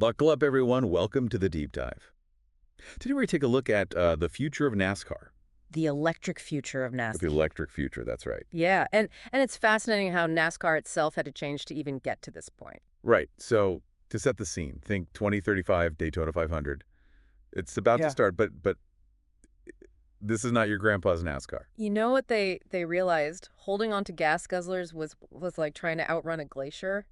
Buckle up, everyone. Welcome to the deep dive. Today, we're going to take a look at the future of NASCAR. The electric future of The NASCAR. electric future, that's right. Yeah, and it's fascinating how NASCAR itself had to change to even get to this point. Right. So, to set the scene, think 2035 Daytona 500. It's about to Yeah. start, but this is not your grandpa's NASCAR. You know what they realized? Holding on to gas guzzlers was like trying to outrun a glacier.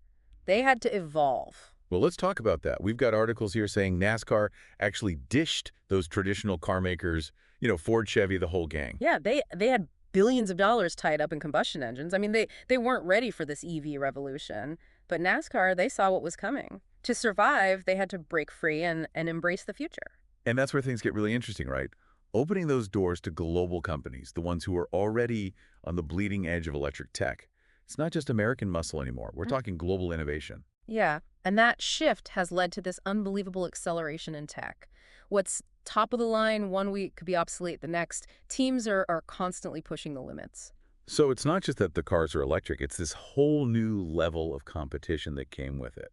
They had to evolve. Well, let's talk about that. We've got articles here saying NASCAR actually dished those traditional car makers, Ford, Chevy, the whole gang. Yeah, they had billions of dollars tied up in combustion engines. I mean, they weren't ready for this EV revolution, but NASCAR, they saw what was coming. To survive, they had to break free and embrace the future. And that's where things get really interesting, right? Opening those doors to global companies, the ones who are already on the bleeding edge of electric tech. It's not just American muscle anymore. We're talking global innovation. Yeah, and that shift has led to this unbelievable acceleration in tech. What's top of the line one week could be obsolete the next. Teams are constantly pushing the limits. So it's not just that the cars are electric, it's this whole new level of competition that came with it.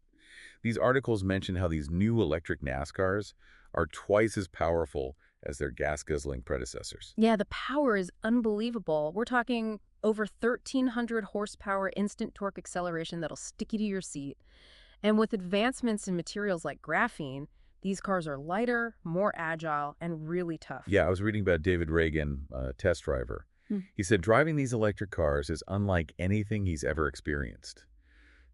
These articles mention how these new electric NASCARs are twice as powerful as their gas-guzzling predecessors. Yeah, the power is unbelievable. We're talking over 1,300 horsepower instant torque acceleration that'll stick you to your seat. And with advancements in materials like graphene, these cars are lighter, more agile, and really tough. Yeah, I was reading about David Reagan, a test driver. He said driving these electric cars is unlike anything he's ever experienced.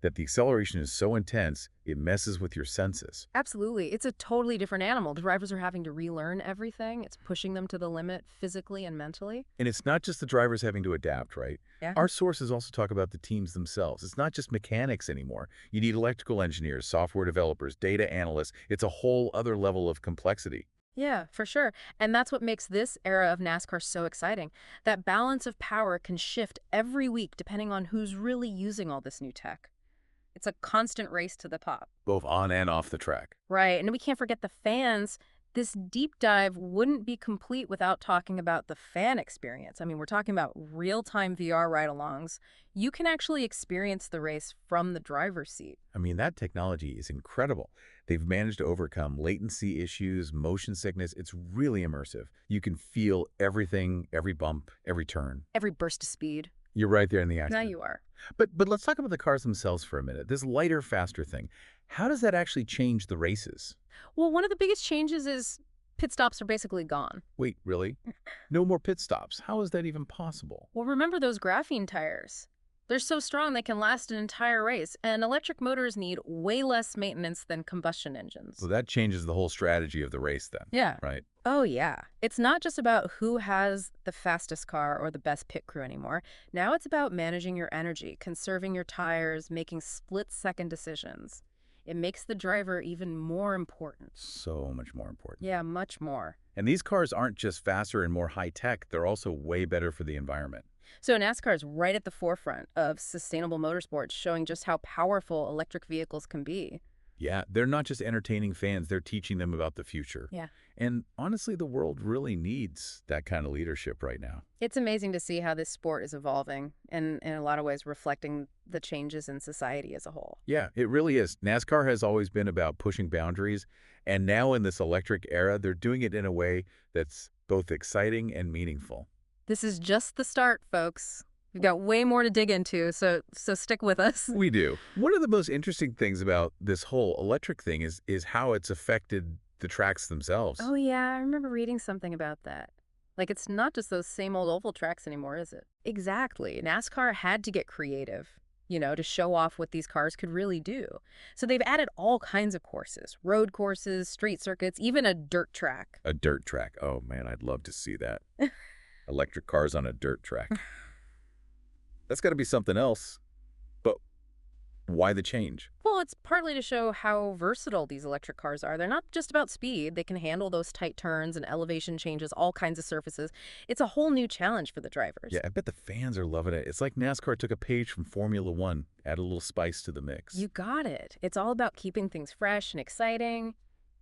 That the acceleration is so intense, it messes with your senses. Absolutely. It's a totally different animal. Drivers are having to relearn everything. It's pushing them to the limit physically and mentally. And it's not just the drivers having to adapt, right? Yeah. Our sources also talk about the teams themselves. It's not just mechanics anymore. You need electrical engineers, software developers, data analysts. It's a whole other level of complexity. Yeah, for sure. And that's what makes this era of NASCAR so exciting. That balance of power can shift every week depending on who's really using all this new tech. It's a constant race to the top. Both on and off the track. Right. And we can't forget the fans. This deep dive wouldn't be complete without talking about the fan experience. I mean, we're talking about real-time VR ride-alongs. You can actually experience the race from the driver's seat. I mean, that technology is incredible. They've managed to overcome latency issues, motion sickness. It's really immersive. You can feel everything, every bump, every turn. Every burst of speed. You're right there in the Now action. you are. But let's talk about the cars themselves for a minute. This lighter, faster thing. How does that actually change the races? Well, one of the biggest changes is pit stops are basically gone. Wait, really? No more pit stops. How is that even possible? Well, remember those graphene tires? They're so strong they can last an entire race, and electric motors need way less maintenance than combustion engines. So that changes the whole strategy of the race then, Yeah. right? Oh, yeah. It's not just about who has the fastest car or the best pit crew anymore. Now it's about managing your energy, conserving your tires, making split-second decisions. It makes the driver even more important. So much more important. Yeah, much more. And these cars aren't just faster and more high-tech. They're also way better for the environment. So NASCAR is right at the forefront of sustainable motorsports, showing just how powerful electric vehicles can be. Yeah, they're not just entertaining fans. They're teaching them about the future. Yeah. And honestly, the world really needs that kind of leadership right now. It's amazing to see how this sport is evolving and in a lot of ways reflecting the changes in society as a whole. Yeah, it really is. NASCAR has always been about pushing boundaries, and now in this electric era, they're doing it in a way that's both exciting and meaningful. This is just the start, folks. We've got way more to dig into, so stick with us. We do. One of the most interesting things about this whole electric thing is how it's affected the tracks themselves. Oh, yeah, I remember reading something about that. Like, it's not just those same old oval tracks anymore, is it? Exactly. NASCAR had to get creative, to show off what these cars could really do. So they've added all kinds of courses, road courses, street circuits, even a dirt track. A dirt track. Oh, man, I'd love to see that. Electric cars on a dirt track. That's got to be something else. But why the change? Well, it's partly to show how versatile these electric cars are. They're not just about speed. They can handle those tight turns and elevation changes, all kinds of surfaces. It's a whole new challenge for the drivers. Yeah, I bet the fans are loving it. It's like NASCAR took a page from Formula One, add a little spice to the mix. You got it. It's all about keeping things fresh and exciting.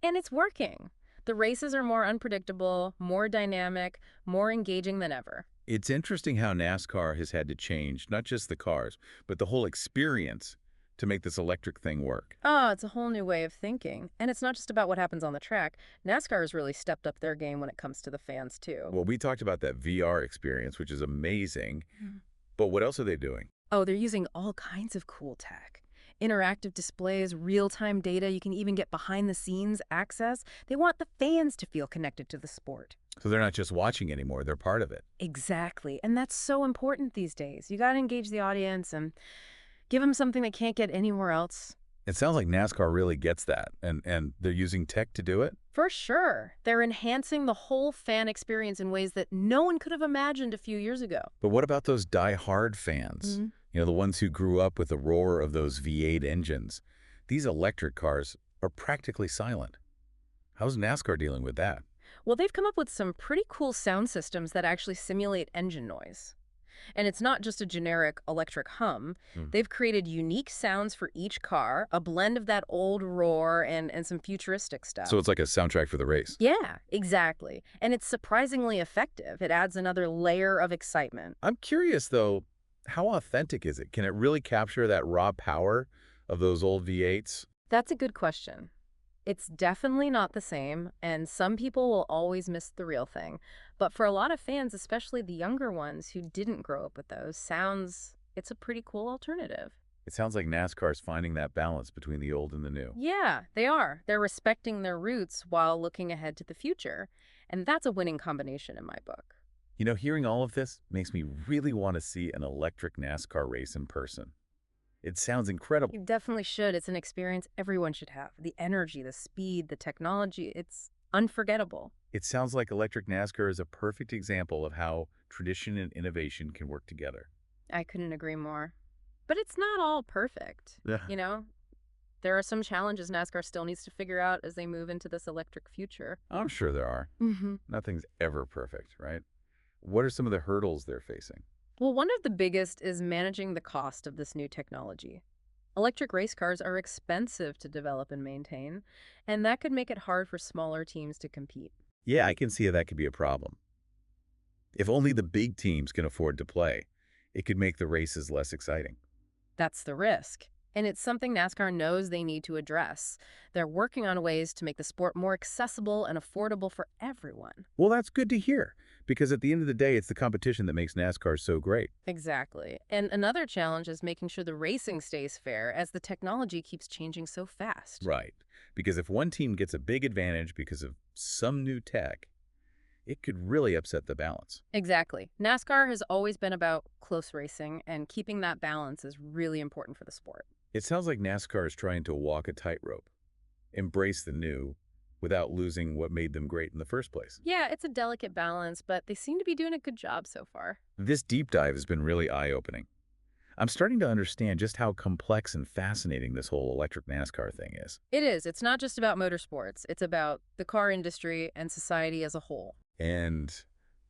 And it's working. The races are more unpredictable, more dynamic, more engaging than ever. It's interesting how NASCAR has had to change, not just the cars, but the whole experience to make this electric thing work? Oh, it's a whole new way of thinking. And it's not just about what happens on the track. NASCAR has really stepped up their game when it comes to the fans, too. Well, we talked about that VR experience, which is amazing. Mhm. But what else are they doing? Oh, they're using all kinds of cool tech. Interactive displays, real-time data, you can even get behind-the-scenes access. They want the fans to feel connected to the sport. So they're not just watching anymore, they're part of it. Exactly. And that's so important these days. You got to engage the audience and give them something they can't get anywhere else. It sounds like NASCAR really gets that, and they're using tech to do it? For sure. They're enhancing the whole fan experience in ways that no one could have imagined a few years ago. But what about those die-hard fans? Mhm. The ones who grew up with the roar of those V8 engines. These electric cars are practically silent. How's NASCAR dealing with that? Well, they've come up with some pretty cool sound systems that actually simulate engine noise. And it's not just a generic electric hum. Hmm. They've created unique sounds for each car, a blend of that old roar and some futuristic stuff. So it's like a soundtrack for the race. Yeah, exactly. And it's surprisingly effective. It adds another layer of excitement. I'm curious, though, how authentic is it? Can it really capture that raw power of those old V8s? That's a good question. It's definitely not the same, and some people will always miss the real thing. But for a lot of fans, especially the younger ones who didn't grow up with those sounds, it's a pretty cool alternative. It sounds like NASCAR's finding that balance between the old and the new. Yeah, they are. They're respecting their roots while looking ahead to the future. And that's a winning combination in my book. Hearing all of this makes me really want to see an electric NASCAR race in person. It sounds incredible. You definitely should. It's an experience everyone should have. The energy, the speed, the technology, it's unforgettable. It sounds like electric NASCAR is a perfect example of how tradition and innovation can work together. I couldn't agree more. But it's not all perfect. Yeah. There are some challenges NASCAR still needs to figure out as they move into this electric future. I'm sure there are. Mm-hmm. Nothing's ever perfect, right? What are some of the hurdles they're facing? Well, one of the biggest is managing the cost of this new technology. Electric race cars are expensive to develop and maintain, and that could make it hard for smaller teams to compete. Yeah, I can see how that could be a problem. If only the big teams can afford to play, it could make the races less exciting. That's the risk. And it's something NASCAR knows they need to address. They're working on ways to make the sport more accessible and affordable for everyone. Well, that's good to hear, because at the end of the day, it's the competition that makes NASCAR so great. Exactly. And another challenge is making sure the racing stays fair as the technology keeps changing so fast. Right. Because if one team gets a big advantage because of some new tech, it could really upset the balance. Exactly. NASCAR has always been about close racing, and keeping that balance is really important for the sport. It sounds like NASCAR is trying to walk a tightrope, embrace the new, without losing what made them great in the first place. Yeah, it's a delicate balance, but they seem to be doing a good job so far. This deep dive has been really eye-opening. I'm starting to understand just how complex and fascinating this whole electric NASCAR thing is. It is. It's not just about motorsports. It's about the car industry and society as a whole. And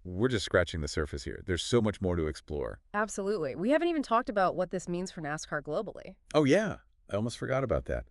we're just scratching the surface here. There's so much more to explore. Absolutely. We haven't even talked about what this means for NASCAR globally. Oh, yeah. I almost forgot about that.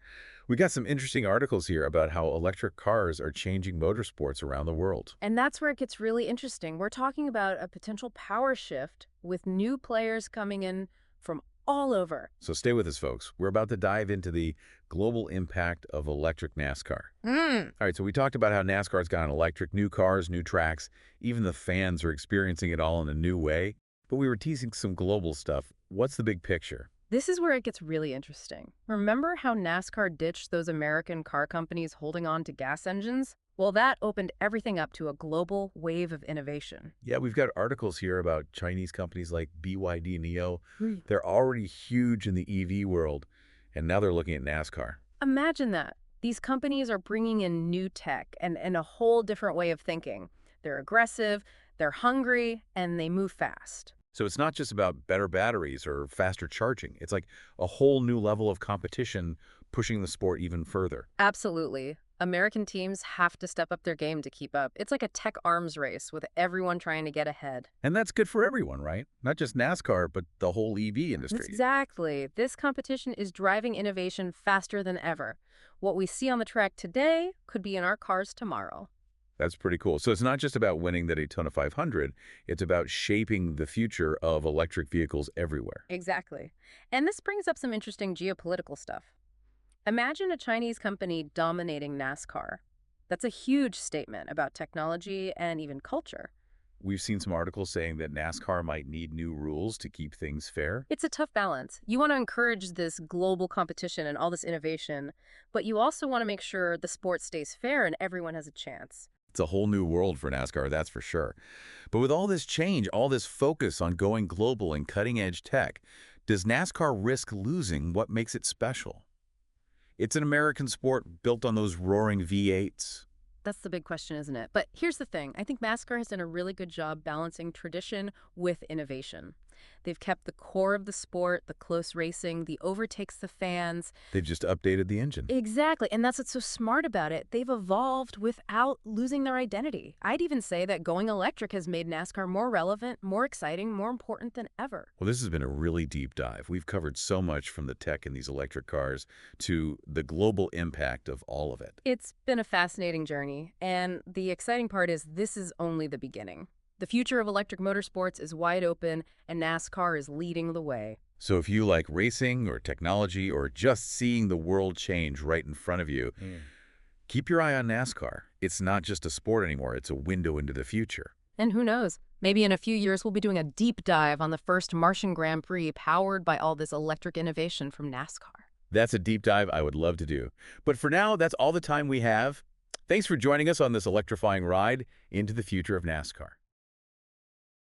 We got some interesting articles here about how electric cars are changing motorsports around the world. And that's where it gets really interesting. We're talking about a potential power shift with new players coming in from all over. So stay with us, folks. We're about to dive into the global impact of electric NASCAR. All right, so we talked about how NASCAR's gone electric, new cars, new tracks. Even the fans are experiencing it all in a new way. But we were teasing some global stuff. What's the big picture? This is where it gets really interesting. Remember how NASCAR ditched those American car companies holding on to gas engines? Well, that opened everything up to a global wave of innovation. Yeah, we've got articles here about Chinese companies like BYD Neo. Right. They're already huge in the EV world, and now they're looking at NASCAR. Imagine that. These companies are bringing in new tech and a whole different way of thinking. They're aggressive, they're hungry, and they move fast. So it's not just about better batteries or faster charging. It's like a whole new level of competition pushing the sport even further. Absolutely. American teams have to step up their game to keep up. It's like a tech arms race with everyone trying to get ahead. And that's good for everyone, right? Not just NASCAR, but the whole EV industry. Exactly. This competition is driving innovation faster than ever. What we see on the track today could be in our cars tomorrow. That's pretty cool. So it's not just about winning the Daytona 500, it's about shaping the future of electric vehicles everywhere. Exactly. And this brings up some interesting geopolitical stuff. Imagine a Chinese company dominating NASCAR. That's a huge statement about technology and even culture. We've seen some articles saying that NASCAR might need new rules to keep things fair. It's a tough balance. You want to encourage this global competition and all this innovation, but you also want to make sure the sport stays fair and everyone has a chance. It's a whole new world for NASCAR, that's for sure. But with all this change, all this focus on going global and cutting-edge tech, does NASCAR risk losing what makes it special? It's an American sport built on those roaring V8s. That's the big question, isn't it? But here's the thing. I think NASCAR has done a really good job balancing tradition with innovation. They've kept the core of the sport, the close racing, the overtakes the fans. They've just updated the engine. Exactly. And that's what's so smart about it. They've evolved without losing their identity. I'd even say that going electric has made NASCAR more relevant, more exciting, more important than ever. Well, this has been a really deep dive. We've covered so much from the tech in these electric cars to the global impact of all of it. It's been a fascinating journey, and the exciting part is this is only the beginning. The future of electric motorsports is wide open, and NASCAR is leading the way. So if you like racing or technology or just seeing the world change right in front of you, keep your eye on NASCAR. It's not just a sport anymore, it's a window into the future. And who knows, maybe in a few years we'll be doing a deep dive on the first Martian Grand Prix powered by all this electric innovation from NASCAR. That's a deep dive I would love to do. But for now, that's all the time we have. Thanks for joining us on this electrifying ride into the future of NASCAR.